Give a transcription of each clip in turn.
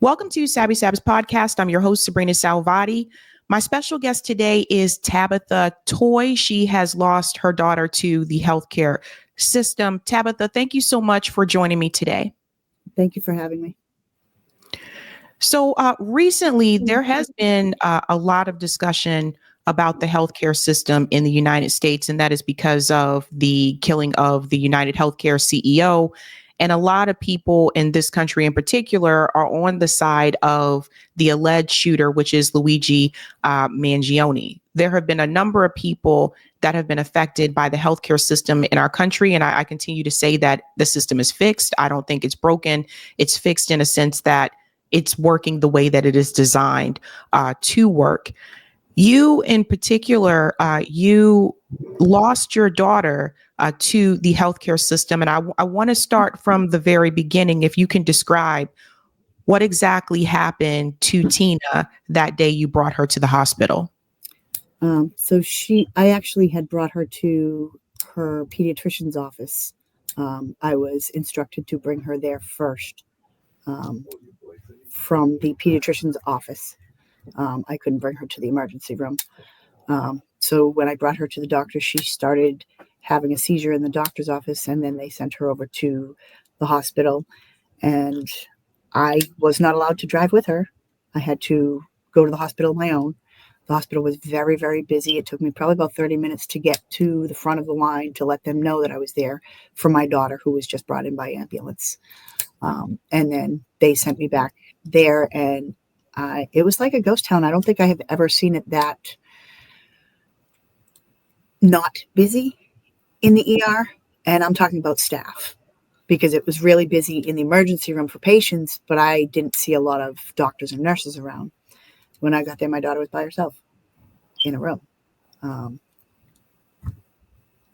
Welcome to Sabs podcast. I'm your host, sabrinasalvati. My special guest today is Tabitha Toy. She has lost her daughter to the healthcare system. Tabitha, thank you so much for joining me today. Thank you for having me. So recently, there has been a lot of discussion about the healthcare system in the United States, and that is because of the killing of the United Healthcare CEO. And a lot of people in this country in particular are on the side of the alleged shooter, which is Luigi Mangione. There have been a number of people that have been affected by the healthcare system in our country. And I continue to say that the system is fixed. I don't think it's broken. It's fixed in a sense that it's working the way that it is designed to work. You in particular, you lost your daughter to the healthcare system. And I want to start from the very beginning. If you can describe what exactly happened to Tina that day you brought her to the hospital. I actually had brought her to her pediatrician's office. I was instructed to bring her there first from the pediatrician's office. I couldn't bring her to the emergency room. So when I brought her to the doctor, she started having a seizure in the doctor's office, and then they sent her over to the hospital. And I was not allowed to drive with her. I had to go to the hospital on my own. The hospital was very, very busy. It took me probably about 30 minutes to get to the front of the line to let them know that I was there for my daughter, who was just brought in by ambulance. And then they sent me back there, and it was like a ghost town. I don't think I have ever seen it that not busy in the ER. And I'm talking about staff, because it was really busy in the emergency room for patients, but I didn't see a lot of doctors and nurses around. When I got there, my daughter was by herself in a room.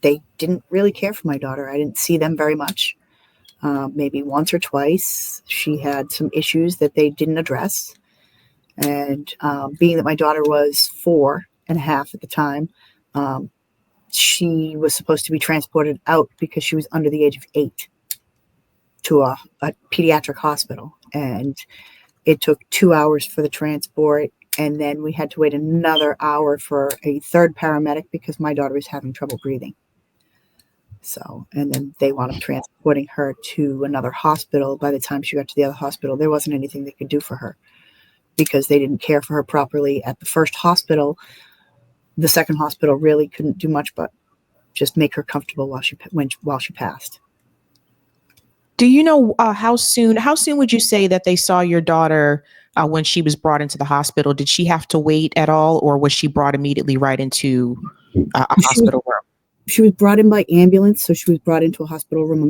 They didn't really care for my daughter. I didn't see them very much. Maybe once or twice. She had some issues that they didn't address. And being that my daughter was 4.5 at the time, she was supposed to be transported out because she was under the age of 8 to a pediatric hospital. And it took 2 hours for the transport. And then we had to wait another hour for a third paramedic because my daughter was having trouble breathing. So, and then they wound up transporting her to another hospital. By the time she got to the other hospital, there wasn't anything they could do for her because they didn't care for her properly at the first hospital. The second hospital really couldn't do much but just make her comfortable while she passed. Do you know how soon would you say that they saw your daughter when she was brought into the hospital? Did she have to wait at all, or was she brought immediately right into a hospital room? She was brought in by ambulance, so she was brought into a hospital room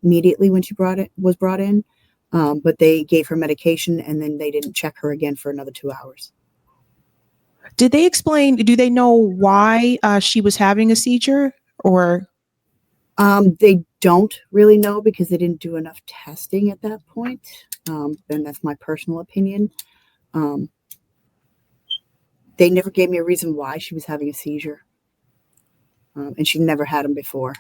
immediately when she was brought in. But they gave her medication, and then they didn't check her again for another 2 hours. Do they know why she was having a seizure, or? They don't really know because they didn't do enough testing at that point. And that's my personal opinion. They never gave me a reason why she was having a seizure. And she never had them before.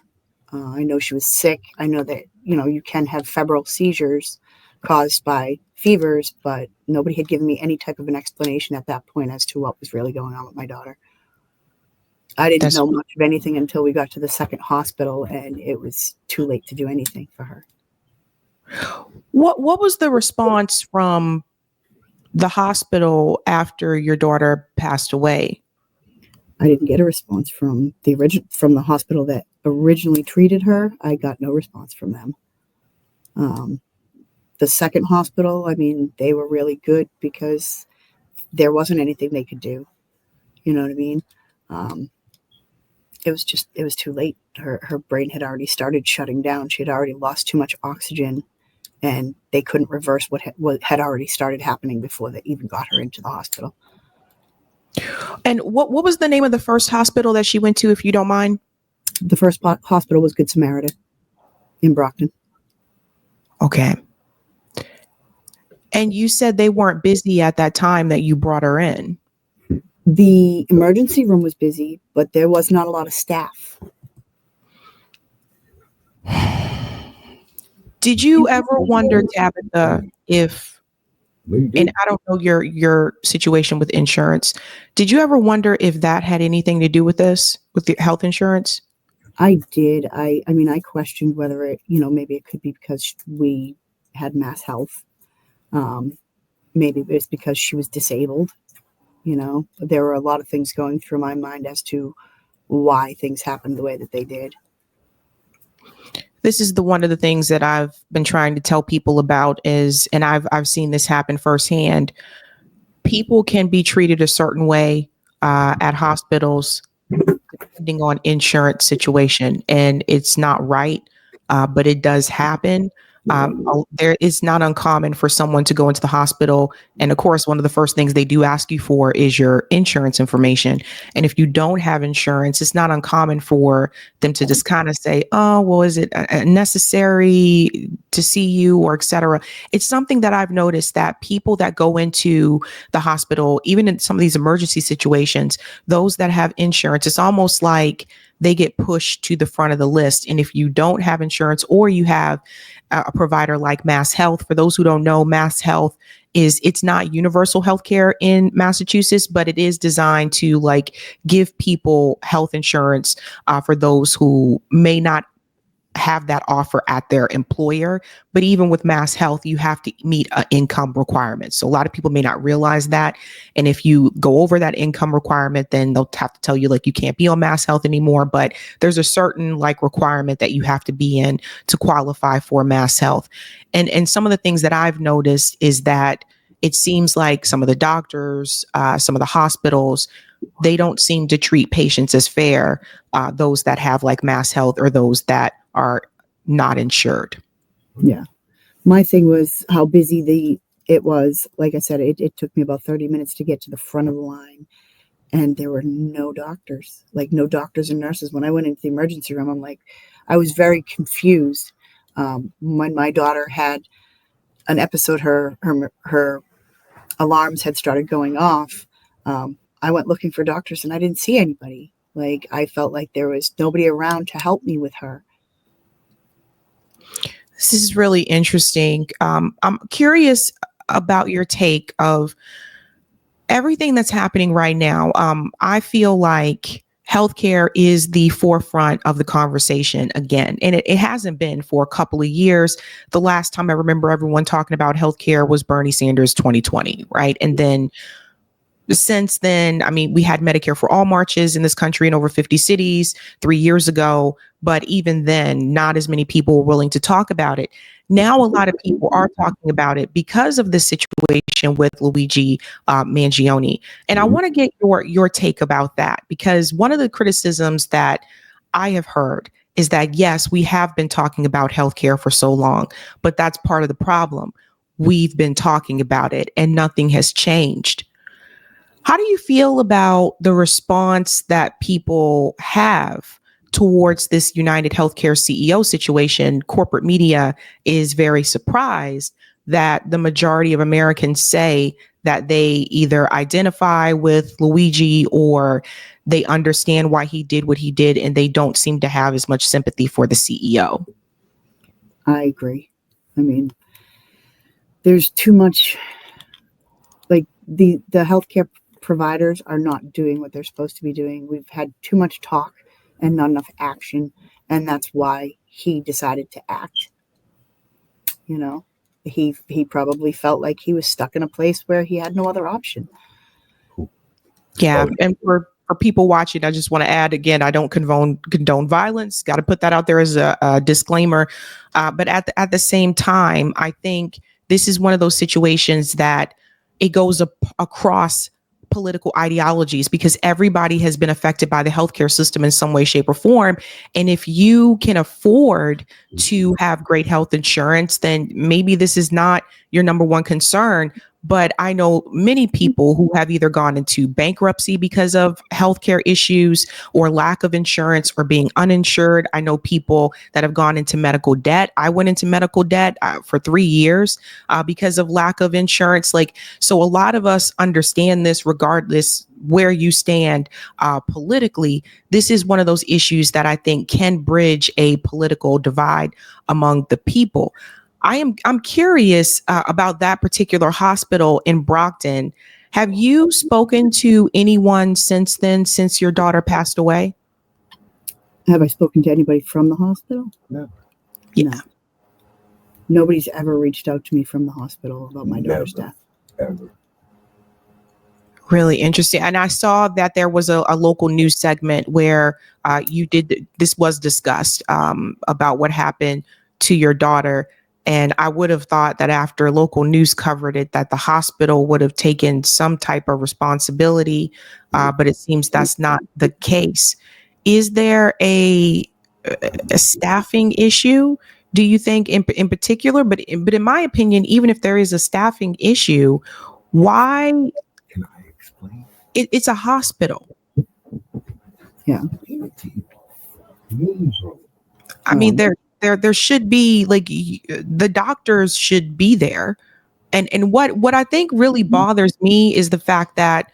I know she was sick. I know that, you can have febrile seizures caused by fevers, but nobody had given me any type of an explanation at that point as to what was really going on with my daughter. I didn't know much of anything until we got to the second hospital, and it was too late to do anything for her. What was the response from the hospital after your daughter passed away? I didn't get a response from the hospital that originally treated her. I got no response from them. The second hospital, they were really good because there wasn't anything they could do. You know what I mean? It was too late. Her brain had already started shutting down. She had already lost too much oxygen, and they couldn't reverse what had already started happening before they even got her into the hospital. And what was the name of the first hospital that she went to, if you don't mind? The first hospital was Good Samaritan in Brockton. Okay. And you said they weren't busy at that time that you brought her in. The emergency room was busy, but there was not a lot of staff. Did you ever wonder, Tabitha, if And I don't know your situation with insurance. Did you ever wonder if that had anything to do with this, with the health insurance? I did. I mean, I questioned whether it, maybe it could be because we had mass health. Um, Maybe it was because she was disabled. There were a lot of things going through my mind as to why things happened the way that they did. This is one of the things that I've been trying to tell people about is, and I've seen this happen firsthand. People can be treated a certain way at hospitals depending on insurance situation, and it's not right, but it does happen. There is not uncommon for someone to go into the hospital, and of course, one of the first things they do ask you for is your insurance information. And if you don't have insurance, it's not uncommon for them to just kind of say, "Oh, well, is it necessary to see you?" or etc. It's something that I've noticed that people that go into the hospital, even in some of these emergency situations, those that have insurance, it's almost like they get pushed to the front of the list. And if you don't have insurance or you have a provider like Mass Health, for those who don't know, Mass Health it's not universal healthcare in Massachusetts, but it is designed to give people health insurance for those who may not have that offer at their employer. But even with Mass Health, you have to meet an income requirement. So a lot of people may not realize that. And if you go over that income requirement, then they'll have to tell you you can't be on Mass Health anymore. But there's a certain requirement that you have to be in to qualify for Mass Health. And some of the things that I've noticed is that it seems like some of the doctors, some of the hospitals, they don't seem to treat patients as fair, those that have Mass Health or those that are not insured. Yeah. My thing was how busy it was. Like I said, it took me about 30 minutes to get to the front of the line, and there were no doctors, no doctors and nurses. When I went into the emergency room, I was very confused. When my daughter had an episode, her alarms had started going off. I went looking for doctors and I didn't see anybody. I felt like there was nobody around to help me with her. This is really interesting. I'm curious about your take of everything that's happening right now. I feel like healthcare is the forefront of the conversation again, and it hasn't been for a couple of years. The last time I remember everyone talking about healthcare was Bernie Sanders 2020, right? And then since then, I mean, we had Medicare for All marches in this country in over 50 cities 3 years ago. But even then, not as many people were willing to talk about it. Now, a lot of people are talking about it because of the situation with Luigi Mangione. And I want to get your take about that, because one of the criticisms that I have heard is that, yes, we have been talking about healthcare for so long, but that's part of the problem. We've been talking about it and nothing has changed. How do you feel about the response that people have towards this United Healthcare CEO situation? Corporate media is very surprised that the majority of Americans say that they either identify with Luigi or they understand why he did what he did, and they don't seem to have as much sympathy for the CEO. I agree. I mean, there's too much, the healthcare providers are not doing what they're supposed to be doing. We've had too much talk and not enough action, and that's why he decided to act. He probably felt like he was stuck in a place where he had no other option. Yeah, and for people watching, I just want to add again, I don't condone violence. Got to put that out there as a disclaimer. But at the same time, I think this is one of those situations that it goes across political ideologies, because everybody has been affected by the healthcare system in some way, shape, or form. And if you can afford to have great health insurance, then maybe this is not your number one concern. But I know many people who have either gone into bankruptcy because of healthcare issues or lack of insurance or being uninsured. I know people that have gone into medical debt. I went into medical debt for 3 years because of lack of insurance. So a lot of us understand this regardless where you stand politically. This is one of those issues that I think can bridge a political divide among the people. I'm curious about that particular hospital in Brockton. Have you spoken to anyone since then, since your daughter passed away? Have I spoken to anybody from the hospital? No. Yeah. No. Nobody's ever reached out to me from the hospital about my daughter's death. Ever. Really interesting. And I saw that there was a local news segment where this was discussed about what happened to your daughter. And I would have thought that after local news covered it, that the hospital would have taken some type of responsibility. But it seems that's not the case. Is there a staffing issue, do you think, in particular? But in my opinion, even if there is a staffing issue, why? Can I explain? It's a hospital. Yeah. I mean, there should be, like, the doctors should be there. And what I think really bothers me is the fact that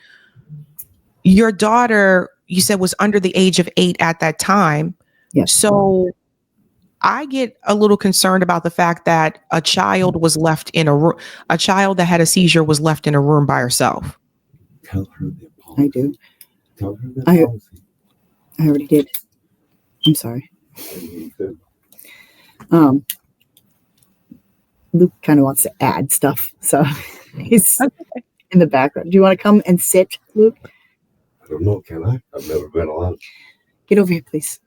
your daughter, you said, was under the age of 8 at that time. Yes. So I get a little concerned about the fact that a child was left in a room. A child that had a seizure was left in a room by herself. Tell her the policy. I do. Tell her the I- policy. I already did. I'm sorry. And he said, Luke kind of wants to add stuff, so he's in the background. Do you want to come and sit, Luke? I don't know, can I? I've never been allowed. Get over here, please.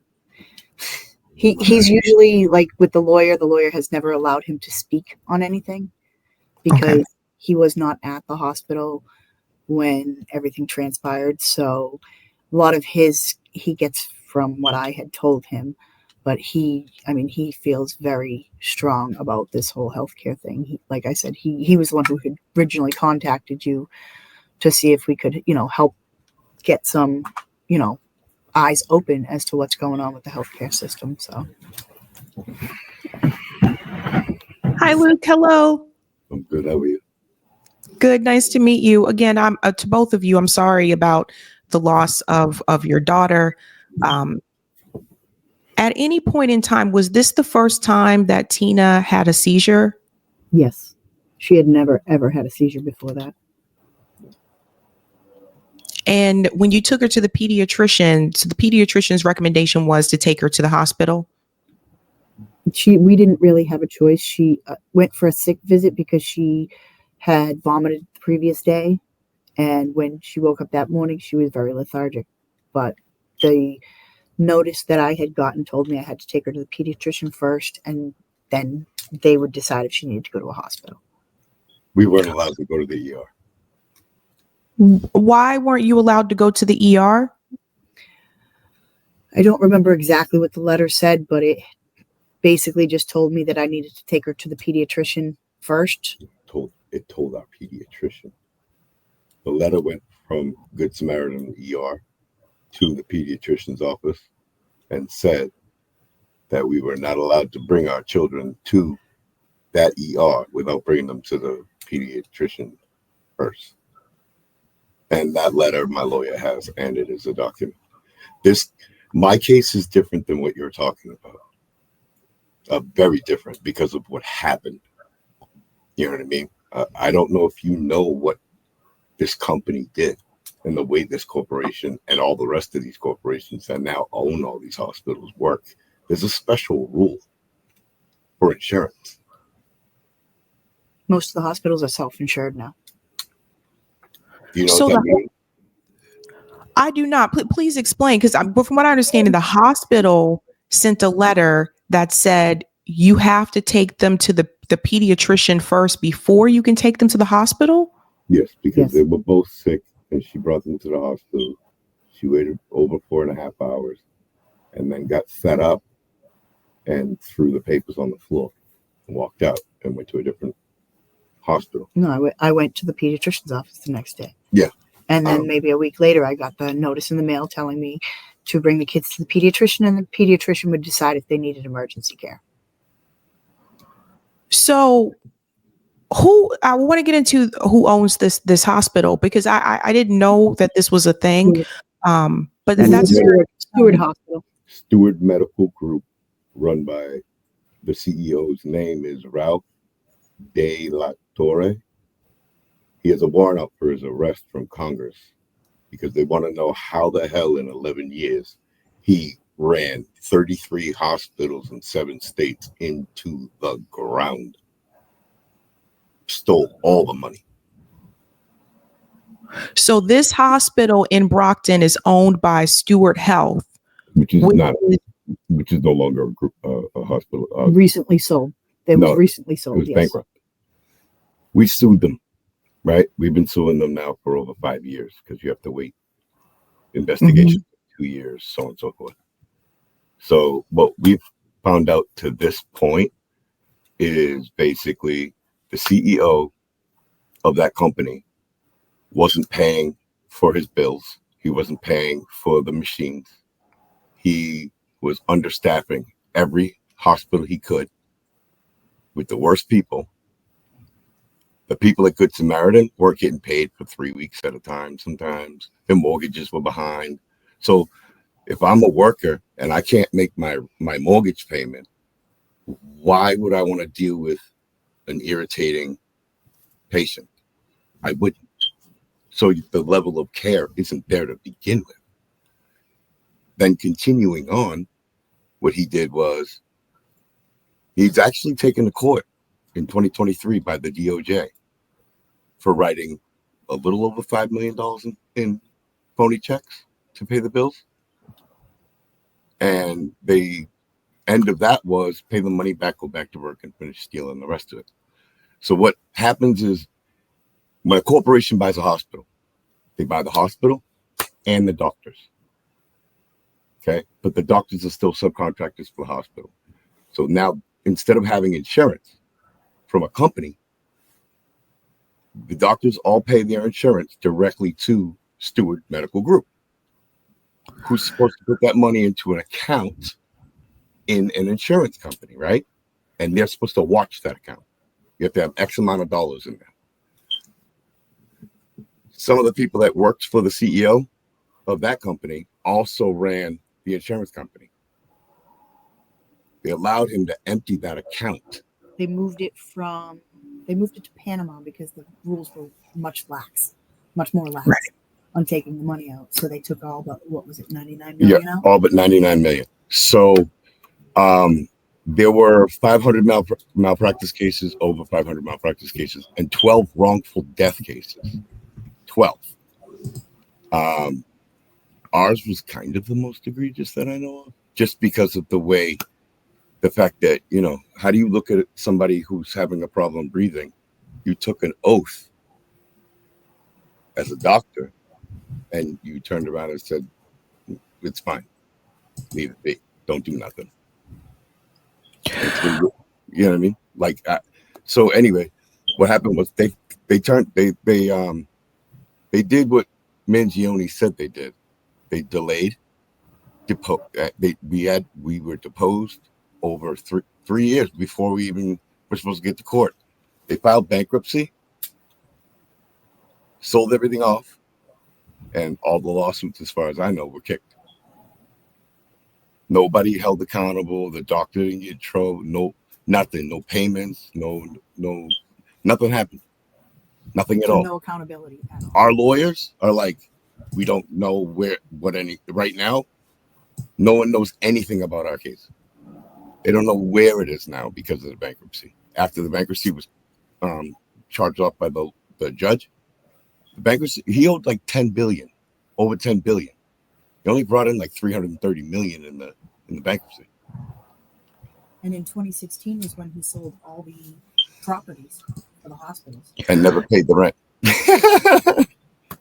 He's usually like with the lawyer. The lawyer has never allowed him to speak on anything because he was not at the hospital when everything transpired. So a lot of he gets from what I had told him, but he feels very strong about this whole healthcare thing. Like I said, he was the one who had originally contacted you to see if we could, help get some, eyes open as to what's going on with the healthcare system. So, Hi, Luke. Hello. I'm good. How are you? Good. Nice to meet you again. I'm to both of you. I'm sorry about the loss of your daughter. At any point in time, was this the first time that Tina had a seizure? yes, she had never, ever had a seizure before that. And when you took her to the pediatrician, so the pediatrician's recommendation was to take her to the hospital? We didn't really have a choice. She went for a sick visit because she had vomited the previous day. And when she woke up that morning, she was very lethargic. But the notice that I had gotten told me I had to take her to the pediatrician first, and then they would decide if she needed to go to a hospital. We weren't allowed to go to the ER. Why weren't you allowed to go to the ER? I don't remember exactly what the letter said, but it basically just told me that I needed to take her to the pediatrician first. It told our pediatrician. The letter went from Good Samaritan ER to the pediatrician's office and said that we were not allowed to bring our children to that ER without bringing them to the pediatrician first. And that letter my lawyer has, and it is a document. My case is different than what you're talking about. Very different because of what happened. You know what I mean? I don't know if you know what this company did and the way this corporation and all the rest of these corporations that now own all these hospitals work. There's a special rule for insurance. Most of the hospitals are self-insured now. Do you know So what that means? I do not. Please explain, because from what I understand, the hospital sent a letter that said you have to take them to the pediatrician first before you can take them to the hospital? Yes, because Yes. they were both sick and she brought them to the hospital. She waited over 4.5 hours and then got set up and threw the papers on the floor and walked out and went to a different hospital. No, I went to the pediatrician's office the next day. Yeah. And then maybe a week later, I got the notice in the mail telling me to bring the kids to the pediatrician, and the pediatrician would decide if they needed emergency care. So I want to get into who owns this hospital, because I didn't know that this was a thing. But that's Stewart Hospital. Stewart Medical Group, run by the CEO's name is Ralph de la Torre. He has a warrant out for his arrest from Congress because they want to know how the hell in 11 years he ran 33 hospitals in 7 states into the ground, stole all the money. So this hospital in Brockton is owned by Stewart Health, which is no longer a hospital. Recently sold. It was recently sold. It was bankrupt. We sued them, right? We've been suing them now for over 5 years because you have to wait. Investigation 2 years, so on and so forth. So what we've found out to this point is basically the CEO of that company wasn't paying for his bills. He wasn't paying for the machines. He was understaffing every hospital he could with the worst people. The people at Good Samaritan weren't getting paid for 3 weeks at a time. Sometimes their mortgages were behind. So if I'm a worker and I can't make my mortgage payment, why would I want to deal with an irritating patient? I wouldn't. So the level of care isn't there to begin with. Then continuing on, what he did was he's actually taken to court in 2023 by the DOJ for writing a little over $5 million in phony checks to pay the bills. And the end of that was pay the money back, go back to work, and finish stealing the rest of it. So what happens is when a corporation buys a hospital, they buy the hospital and the doctors. Okay, but the doctors are still subcontractors for the hospital. So now, instead of having insurance from a company, the doctors all pay their insurance directly to Stewart Medical Group, who's supposed to put that money into an account in an insurance company, right? And they're supposed to watch that account. You have to have X amount of dollars in there. Some of the people that worked for the CEO of that company also ran the insurance company. They allowed him to empty that account. They moved it to Panama because the rules were much more lax on taking the money out. So they took all but, what was it, 99 million out? All but 99 million. So there were 500 malpractice cases, over 500 malpractice cases, and 12 wrongful death cases. 12. Ours was kind of the most egregious that I know of, just because of the fact that, how do you look at somebody who's having a problem breathing? You took an oath as a doctor and you turned around and said, it's fine. Leave it be. Don't do nothing. You know what I mean? So anyway, what happened was they did what Mangione said they did. They delayed. We were deposed over three years before we even were supposed to get to court. They filed bankruptcy, sold everything off, and all the lawsuits, as far as I know, were kicked. Nobody held accountable. The doctor didn't get in trouble. No, nothing. No payments. No, nothing happened. Nothing at all. No accountability at all. Our lawyers are like, we don't know right now. No one knows anything about our case. They don't know where it is now because of the bankruptcy. After the bankruptcy was charged off by the judge, the bankruptcy, he owed like over 10 billion. He only brought in like 330 million in the bankruptcy. And in 2016 was when he sold all the properties for the hospitals and never paid the rent.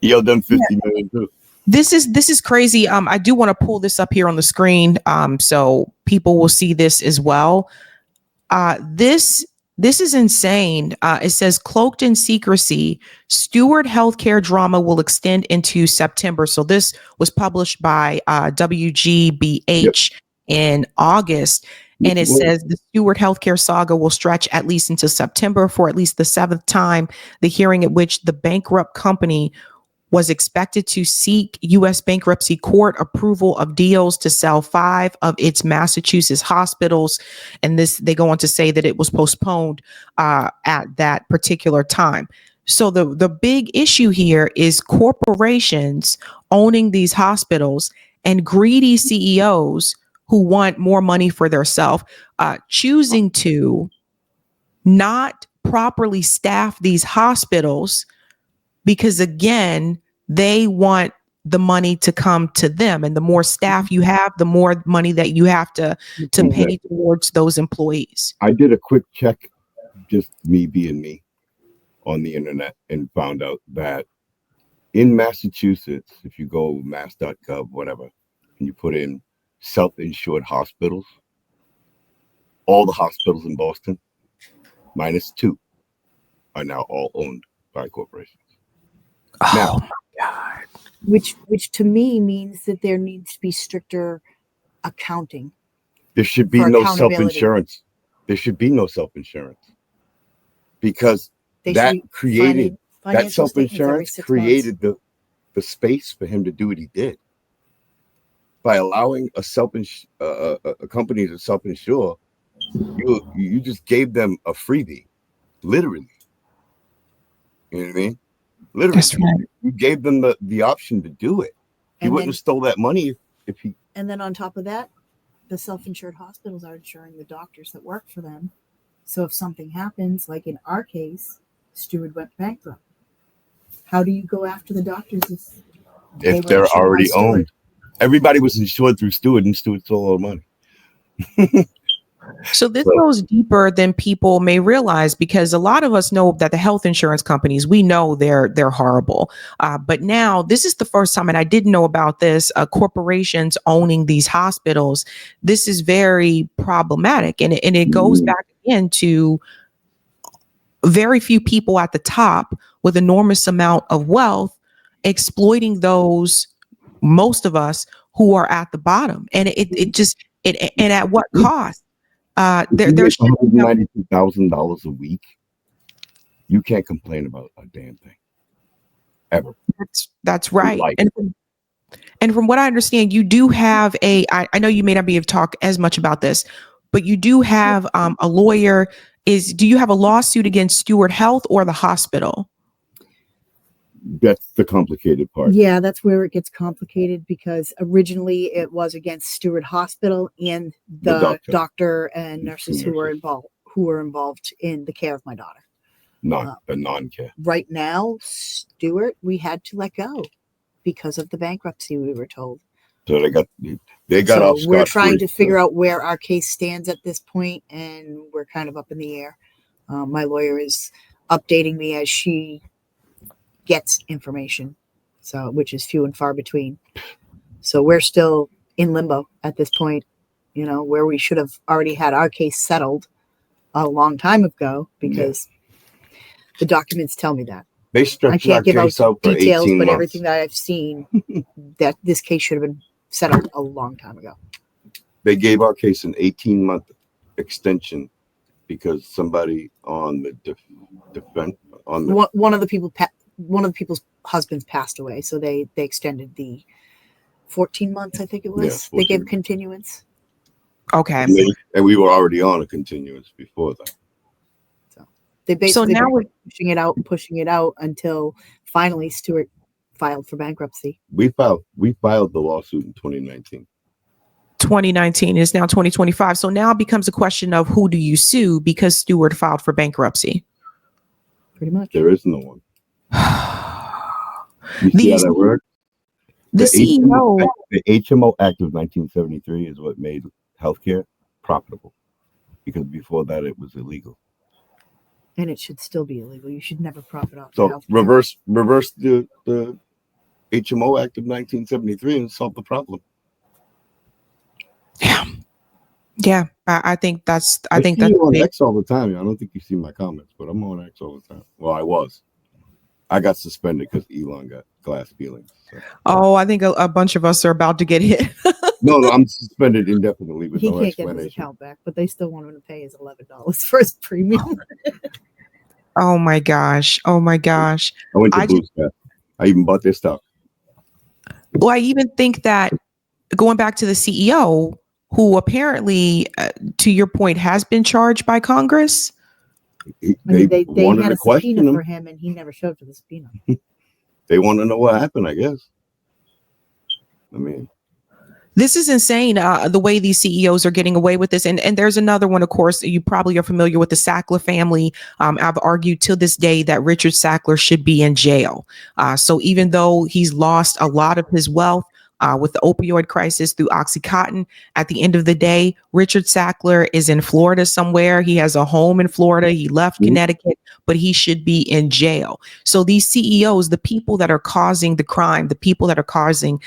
He owed them 50 million too. This is crazy. I do want to pull this up here on the screen so people will see this as well. This is insane. It says, cloaked in secrecy, Stewart Healthcare drama will extend into September. So this was published by WGBH in August. And it says the Stewart Healthcare saga will stretch at least until September for at least the 7th time, the hearing at which the bankrupt company was expected to seek U.S. bankruptcy court approval of deals to sell 5 of its Massachusetts hospitals. And they go on to say that it was postponed at that particular time. So the big issue here is corporations owning these hospitals and greedy CEOs who want more money for themselves, choosing to not properly staff these hospitals because, again, they want the money to come to them. And the more staff you have, the more money that you have to pay towards those employees. I did a quick check, just me being me, on the internet, and found out that in Massachusetts, if you go mass.gov, whatever, and you put in self-insured hospitals, all the hospitals in Boston, minus 2, are now all owned by corporations. Oh my God. Which to me means that there needs to be stricter accounting. There should be no self-insurance. There should be no self-insurance because that created that self-insurance created the space for him to do what he did by allowing a company to self-insure. You just gave them a freebie, literally. You know what I mean? Literally, that's right. You gave them the option to do it. He wouldn't have stole that money if he. And then on top of that, the self-insured hospitals are insuring the doctors that work for them. So if something happens, like in our case, Stewart went bankrupt. How do you go after the doctors if they're already owned? Everybody was insured through Stewart, and Stewart stole all the money. So this goes deeper than people may realize, because a lot of us know that the health insurance companies, we know they're horrible. But now this is the first time, and I didn't know about this, corporations owning these hospitals. This is very problematic. And it goes back again to very few people at the top with enormous amount of wealth exploiting those, most of us, who are at the bottom. And and at what cost? There's $192,000 a week. You can't complain about a damn thing ever. That's right. And from what I understand, you do have I know you may not be able to talk as much about this, but you do have a lawyer. Do you have a lawsuit against Stewart Health or the hospital? That's the complicated part. Yeah, that's where it gets complicated, because originally it was against Stewart Hospital and the doctor and nurses who were involved in the care of my daughter. The non-care. Right now, Stewart, we had to let go because of the bankruptcy, we were told. So they got off. So we're trying to figure out where our case stands at this point, and we're kind of up in the air. My lawyer is updating me as she gets information, which is few and far between. So we're still in limbo at this point, where we should have already had our case settled a long time ago, because the documents tell me that. They stretched our case out for details, 18 but months. everything that I've seen, that this case should have been settled a long time ago. They gave our case an 18-month extension because somebody on the defense one of the people's husbands passed away, so they extended the 14 months, I think it was. They gave continuance. Okay. And we were already on a continuance before that. So they basically were pushing it out until finally Stewart filed for bankruptcy. We filed the lawsuit in 2019. 2019 is now 2025. So now it becomes a question of who do you sue, because Stewart filed for bankruptcy. Pretty much. There is no one. You see how that works? The CEO. The HMO Act of 1973 is what made healthcare profitable, because before that it was illegal. And it should still be illegal. You should never profit off. So reverse the HMO Act of 1973 and solve the problem. Yeah. I think that's. I think that's on X all the time. I don't think you see my comments, but I'm on X all the time. Well, I was. I got suspended because Elon got glass feelings. So. Oh, I think a bunch of us are about to get hit. No, I'm suspended indefinitely with no explanation. He can't get his account back, but they still want him to pay his $11 for his premium. Oh my gosh! I went to Boost. I even bought their stock. Well, I even think that going back to the CEO, who apparently, to your point, has been charged by Congress. They wanted had to a question subpoena him. for him, and he never showed for the subpoena. They want to know what happened, I guess. I mean, This is insane, the way these CEOs are getting away with this. And there's another one, of course, you probably are familiar with the Sackler family. I've argued to this day that Richard Sackler should be in jail. So even though he's lost a lot of his wealth with the opioid crisis through Oxycontin, at the end of the day, Richard Sackler is in Florida somewhere. He has a home in Florida. He left Connecticut, but he should be in jail. So these CEOs, the people that are causing the crime, the people that are causing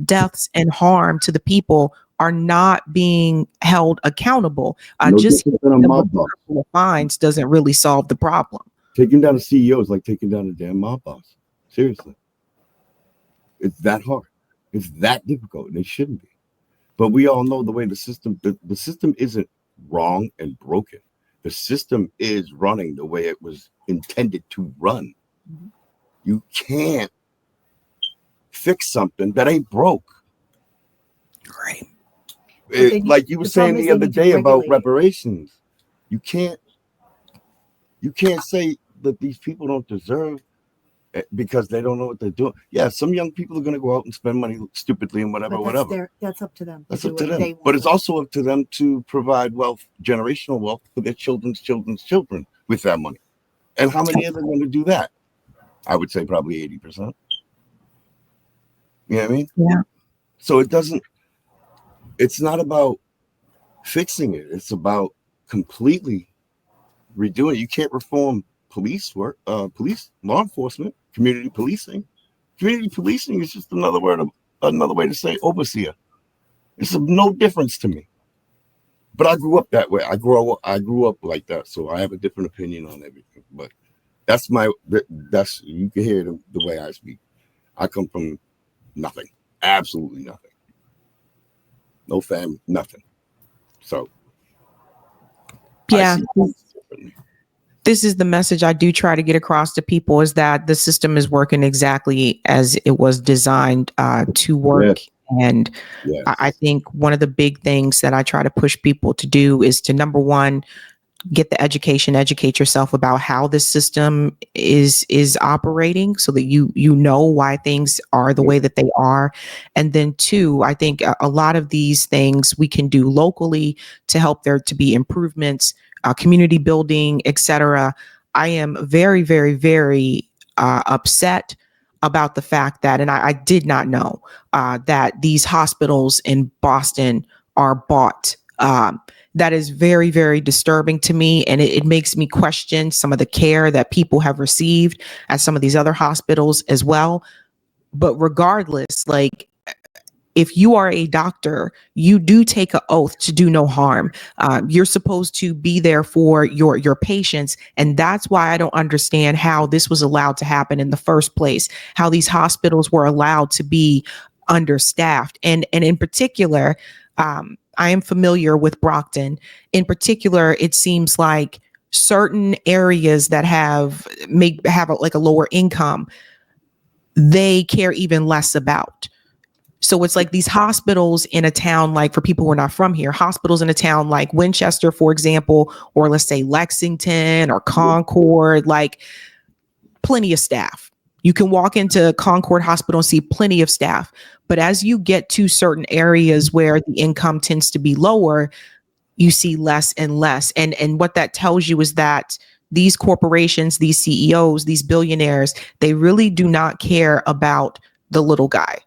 deaths and harm to the people, are not being held accountable. no Just different than a mob boss. fines doesn't really solve the problem. Taking down a CEO is like taking down a damn mob boss. Seriously. It's that hard. It's that difficult, and it shouldn't be. But we all know the way the system isn't wrong and broken. The system is running the way it was intended to run. Mhm. You can't fix something that ain't broke. Right. Like you were saying the other day about reparations. You can't say that these people don't deserve it because they don't know what they're doing. Yeah, some young people are going to go out and spend money stupidly and whatever. That's up to them. That's up to them. But it's also up to them to provide wealth, generational wealth, for their children's children with that money. And how many of them are going to do that? I would say probably 80%. You know what I mean? Yeah. So it's not about fixing it. It's about completely redoing it. You can't reform police work, law enforcement, community policing. Community policing is just another way to say overseer. It's of no difference to me. But I grew up that way. I grew up like that, so I have a different opinion on everything. But that's you can hear the way I speak. I come from nothing, absolutely nothing, no family, nothing. So yeah. This is the message I do try to get across to people, is that the system is working exactly as it was designed to work. Yes. And yes. I think one of the big things that I try to push people to do is to, number one, get the educate yourself about how this system is operating, so that you know why things are the way that they are. And then two, I think a lot of these things we can do locally to help there to be improvements, community building, etc. I am very, very, very upset about the fact that, and I did not know that these hospitals in Boston are bought. That is very, very disturbing to me. And it makes me question some of the care that people have received at some of these other hospitals as well. But regardless, like, if you are a doctor, you do take an oath to do no harm. You're supposed to be there for your patients. And that's why I don't understand how this was allowed to happen in the first place, how these hospitals were allowed to be understaffed. And in particular, I am familiar with Brockton. In particular, it seems like certain areas that have a lower income, they care even less about. So it's like these hospitals in a town, like, for people who are not from here, hospitals in a town like Winchester, for example, or let's say Lexington or Concord, like, plenty of staff. You can walk into Concord Hospital and see plenty of staff. But as you get to certain areas where the income tends to be lower, you see less and less. And what that tells you is that these corporations, these CEOs, these billionaires, they really do not care about the little guy.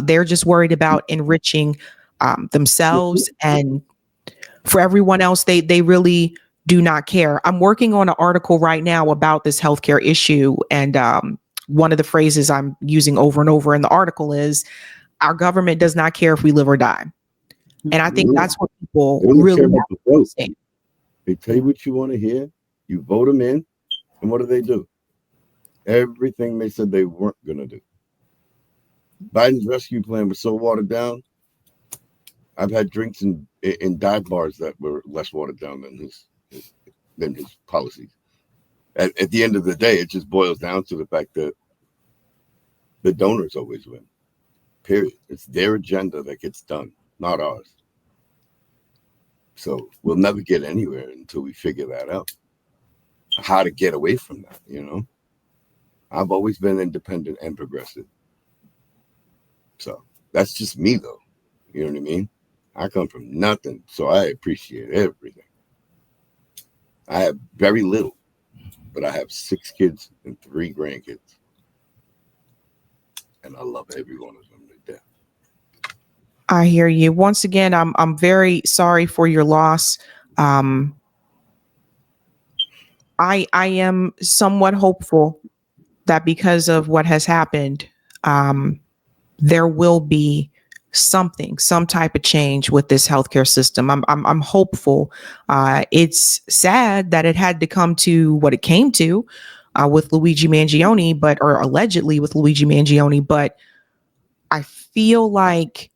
They're just worried about enriching themselves, and for everyone else, they really do not care. I'm working on an article right now about this healthcare issue, and one of the phrases I'm using over and over in the article is, our government does not care if we live or die. And I think that's what people really understand. They tell you what you want to hear, you vote them in, and what do? Everything they said they weren't going to do. Biden's rescue plan was so watered down. I've had drinks in dive bars that were less watered down than his policies. At the end of the day, it just boils down to the fact that The donors always win. Period. It's their agenda that gets done, not ours. So we'll never get anywhere until we figure that out. How to get away from that, you know? I've always been independent and progressive. So that's just me, though. You know what I mean? I come from nothing, so I appreciate everything. I have very little, but I have 6 kids and 3 grandkids. And I love every one of them to death. I hear you. Once again, I'm very sorry for your loss. I am somewhat hopeful that because of what has happened, there will be some type of change with this healthcare system. I'm hopeful. It's sad that it had to come to what it came to with Luigi Mangione, or allegedly with Luigi Mangione. But I feel like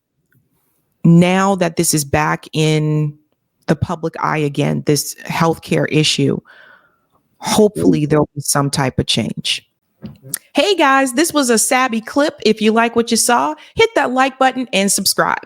now that this is back in the public eye again, this healthcare issue, hopefully there'll be some type of change. Hey guys, this was a Sabby clip. If you like what you saw, hit that like button and subscribe.